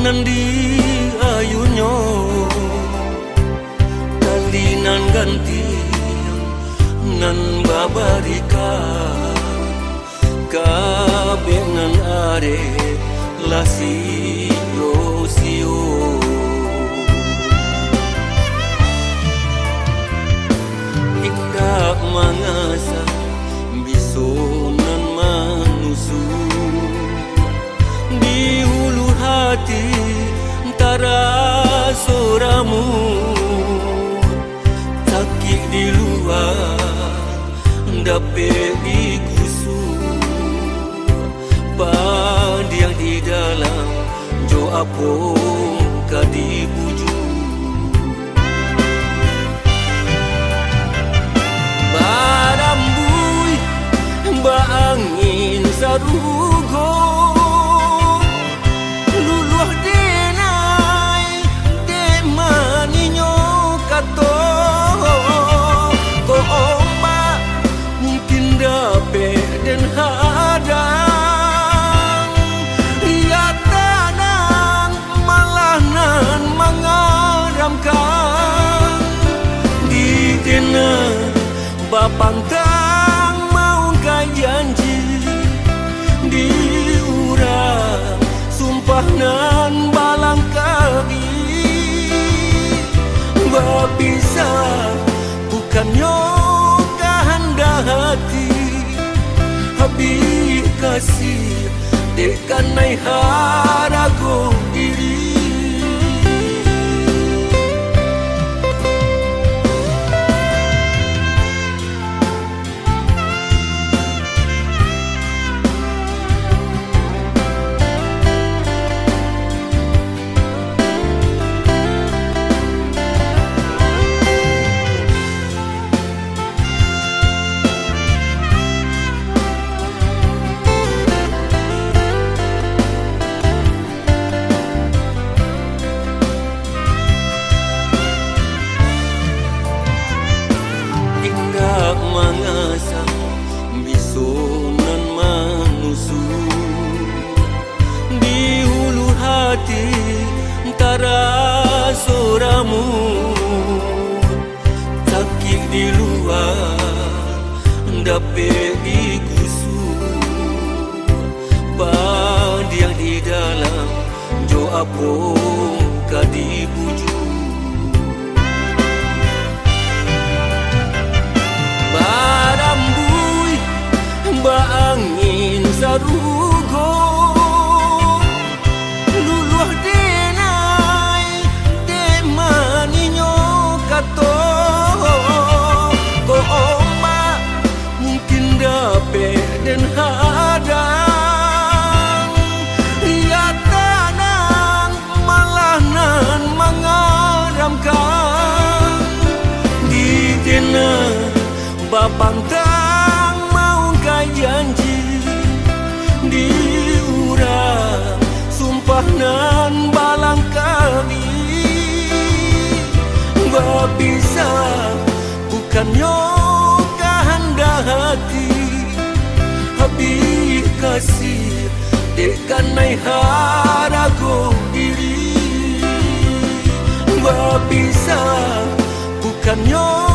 nandi ayunyo kalinan ganti nan babarika kabengan are lasio sio indah mangasa bisonan manusu di hulu hati antara soramu sakit di luar dapat digusu padiang di dalam jo apong kadibuju barambui ba angin sarugo luluh denai de maninyo kato ko ombak mungkin dapat dan hadang ia tanang malah nan mengaramkan di dena bapantang mau kai janji di urang sumpah nan balang kami babisa bukannya kehendak hati habis kasih dekan nai harago diri mangasang bisonan manusu di hulu hati antara soramu sakit di luar dapat digusu padiang di dalam jo apong kadibuju barambui ba angin sarugo luluh denai de maninyo kato ko ombak mungkin dapat dan hadang ia tanang malah nan mengaramkan di dena bapantang mau kai janji di urang sumpah nan balang kami babisa bukannya kehendak hati habis kasih dekan nai harago diri babisa bukannya